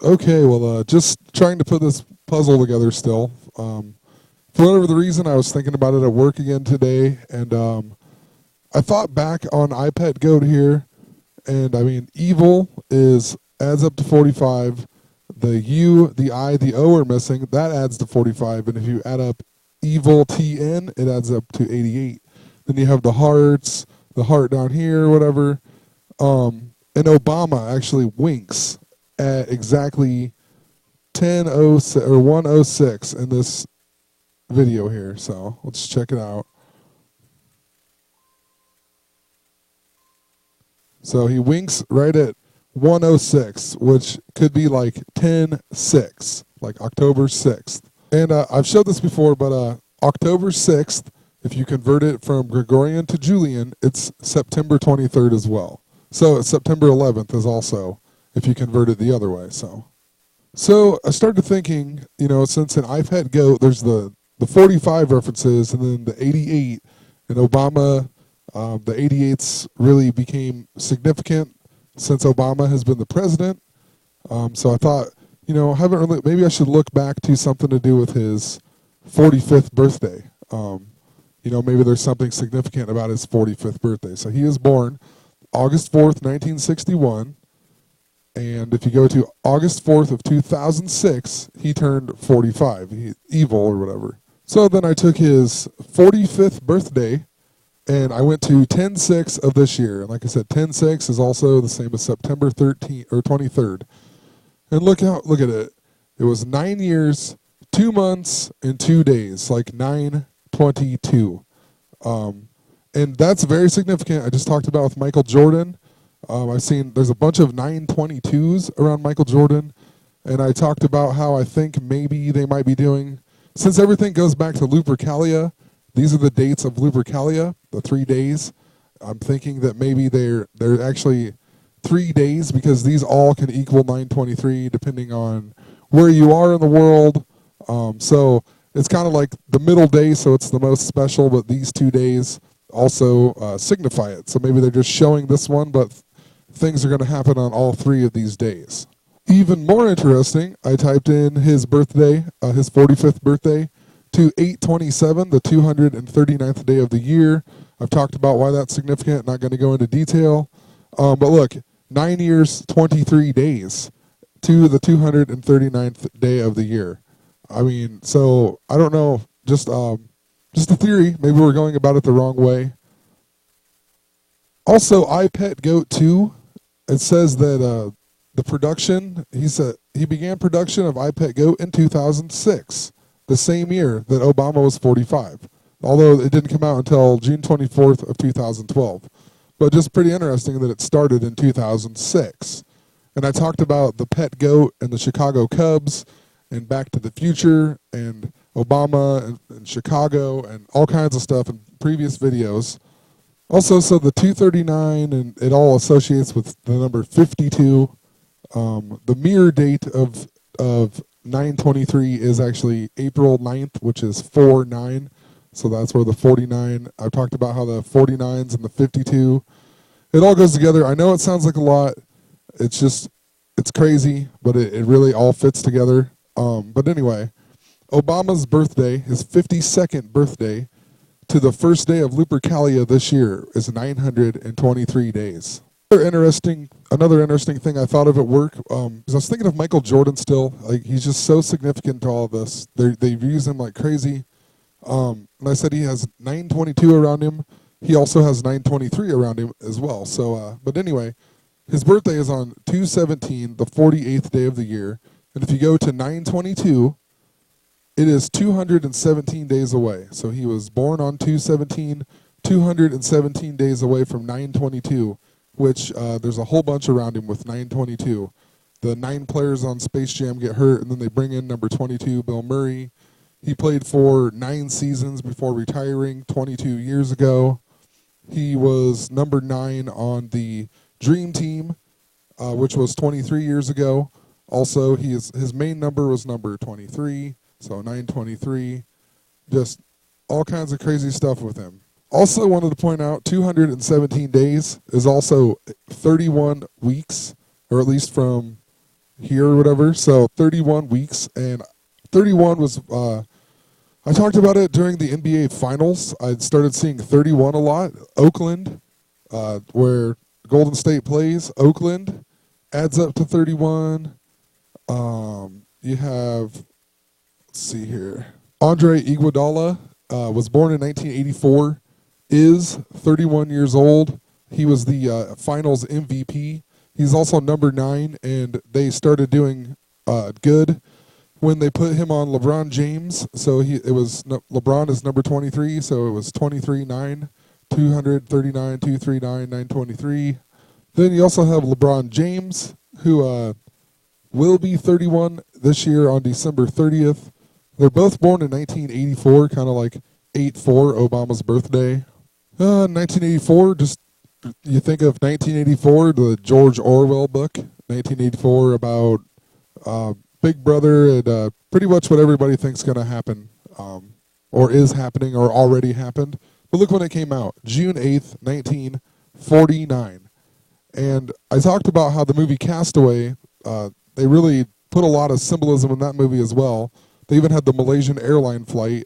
Okay, well, just trying to put this puzzle together still. For whatever the reason, I was thinking about it at work again today, and I thought back on iPet Goat here, and I mean, evil adds up to 45. The U, the I, the O are missing. That adds to 45, and if you add up evil TN, it adds up to 88. Then you have the hearts, the heart down here, whatever. And Obama actually winks at exactly 10:06 or 1:06 in this video here. So let's check it out. So he winks right at 1:06, which could be like 10/6, like October 6th. And I've showed this before, but October 6th, if you convert it from Gregorian to Julian, it's September 23rd as well. So September 11th is also, if you convert it the other way. So I started thinking, since in iPet Goat, there's the 45 references and then the 88, and Obama, the 88s really became significant since Obama has been the president. So I thought, maybe I should look back to something to do with his 45th birthday. Maybe there's something significant about his 45th birthday. So he was born August 4th, 1961. And if you go to August 4th of 2006, he turned 45, evil or whatever. So then I took his 45th birthday, and I went to 10/6 of this year. And like I said, 10/6 is also the same as September 13th or 23rd. And look at it. It was 9 years, 2 months, and 2 days, like 9/22. And that's very significant. I just talked about with Michael Jordan. I've seen there's a bunch of 9/22s around Michael Jordan, and I talked about how I think maybe they might be doing, since everything goes back to Lupercalia, these are the dates of Lupercalia, the 3 days. I'm thinking that maybe they're actually 3 days because these all can equal 9/23 depending on where you are in the world. So it's kind of like the middle day, so it's the most special, but these 2 days also signify it. So maybe they're just showing this one, but things are going to happen on all 3 of these days. Even more interesting, I typed in his birthday, his 45th birthday, to 8/27, the 239th day of the year. I've talked about why that's significant, not going to go into detail. But look, 9 years, 23 days to the 239th day of the year. I mean, so I don't know, just a theory. Maybe we're going about it the wrong way. Also, iPet Goat 2, it says that the production, he began production of iPet Goat in 2006, the same year that Obama was 45, although it didn't come out until June 24th of 2012. But just pretty interesting that it started in 2006. And I talked about the pet goat and the Chicago Cubs and Back to the Future and Obama and Chicago and all kinds of stuff in previous videos. Also, so the 239, and it all associates with the number 52. The mirror date of 9/23 is actually April 9th, which is 4/9. So that's where the 49, I've talked about how the 49s and the 52, it all goes together. I know it sounds like a lot. It's crazy, but it really all fits together. But anyway, Obama's birthday, his 52nd birthday, to the first day of Lupercalia this year is 923 days. Another interesting thing I thought of at work, is I was thinking of Michael Jordan still. Like, he's just so significant to all of this. They've used him like crazy. And I said he has 922 around him. He also has 923 around him as well. So, but anyway, his birthday is on 2/17, the 48th day of the year. And if you go to 922, it is 217 days away. So he was born on 2/17, 217 days away from 922, which there's a whole bunch around him with 922. The 9 players on Space Jam get hurt, and then they bring in number 22, Bill Murray. He played for 9 seasons before retiring 22 years ago. He was number 9 on the Dream Team, which was 23 years ago. Also, his main number was number 23, so 923. Just all kinds of crazy stuff with him. Also wanted to point out 217 days is also 31 weeks, or at least from here or whatever. So 31 weeks, and 31 was. I talked about it during the NBA Finals. I started seeing 31 a lot. Oakland, where Golden State plays, Oakland adds up to 31. You have, let's see here, Andre Iguodala was born in 1984, is 31 years old. He was the Finals MVP. He's also number 9, and they started doing good when they put him on LeBron James. So LeBron is number 23, so it was 23-9, 239, 239, 923. Then you also have LeBron James, who will be 31 this year on December 30th. They're both born in 1984, kind of like 8/4, Obama's birthday. 1984, just you think of 1984, the George Orwell book, 1984, about Big Brother and pretty much what everybody thinks going to happen, or is happening or already happened. But look when it came out, June 8th, 1949. And I talked about how the movie Castaway, they really put a lot of symbolism in that movie as well. They even had the Malaysian airline flight.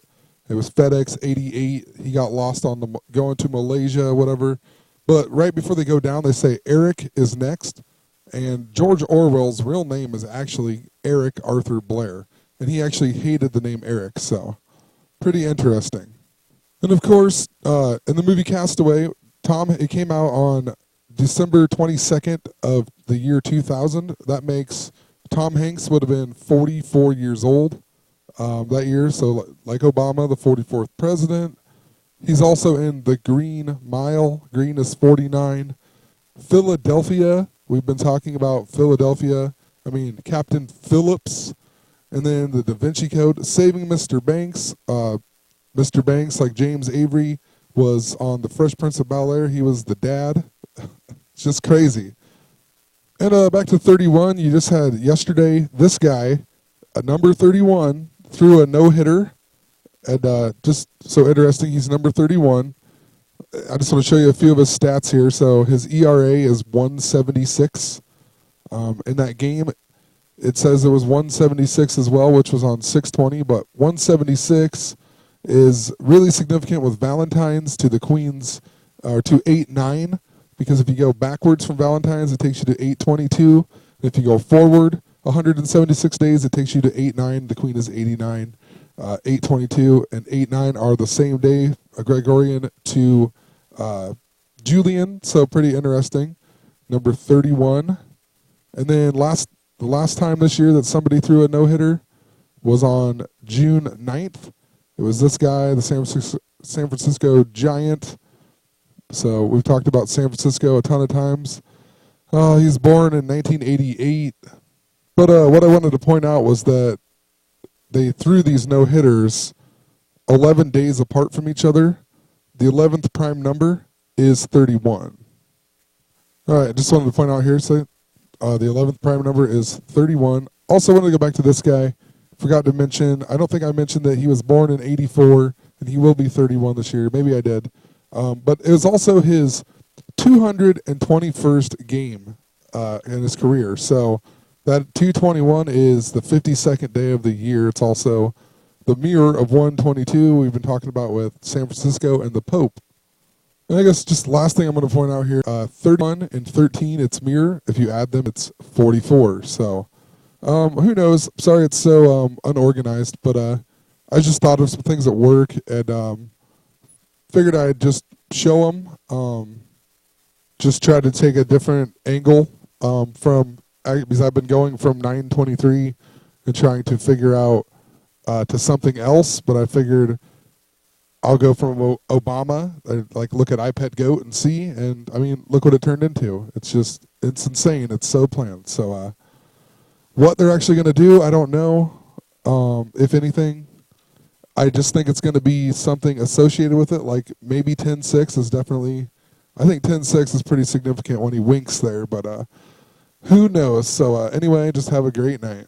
It was FedEx 88. He got lost on going to Malaysia, whatever. But right before they go down, they say Eric is next. And George Orwell's real name is actually Eric Arthur Blair. And he actually hated the name Eric, so pretty interesting. And of course, in the movie Castaway, it came out on December 22nd of the year 2000. That makes Tom Hanks would have been 44 years old that year. So like Obama, the 44th president. He's also in The Green Mile. Green is 49. Philadelphia. We've been talking about Philadelphia. I mean, Captain Phillips. And then The Da Vinci Code. Saving Mr. Banks. Mr. Banks, like James Avery, was on The Fresh Prince of Bel-Air. He was the dad. It's just crazy. And back to 31, you just had yesterday, this guy, number 31, threw a no-hitter. And just so interesting, he's number 31. I just want to show you a few of his stats here. So his ERA is 176. In that game, it says it was 176 as well, which was on 620. But 176 is really significant with Valentine's to the Queens, or to 8-9. Because if you go backwards from Valentine's, it takes you to 822. If you go forward 176 days, it takes you to 8-9. The Queen is 89. 822 and 8-9 are the same day, a Gregorian to Julian, so pretty interesting. Number 31. And then the last time this year that somebody threw a no-hitter was on June 9th. It was this guy, the San Francisco Giant. So we've talked about San Francisco a ton of times. He's born in 1988. But what I wanted to point out was that they threw these no-hitters 11 days apart from each other. The 11th prime number is 31. All right, just wanted to point out here, so the 11th prime number is 31. Also wanted to go back to this guy. Forgot to mention, I don't think I mentioned that he was born in 84, and he will be 31 this year. Maybe I did. But it was also his 221st game in his career. So that 221 is the 52nd day of the year. It's also the mirror of 122 we've been talking about with San Francisco and the Pope. And I guess just last thing I'm going to point out here, 31 and 13, it's mirror. If you add them, it's 44. So who knows? Sorry it's so unorganized, but I just thought of some things at work and figured I'd just show them. Just try to take a different angle because I've been going from 923 and trying to figure out to something else, but I figured I'll go from Obama, like look at iPad Goat and see, and I mean, look what it turned into. It's insane. It's so planned. So what they're actually going to do, I don't know. If anything, I just think it's going to be something associated with it, like maybe 10-6 is definitely, I think 10-6 is pretty significant when he winks there, but who knows? So anyway, just have a great night.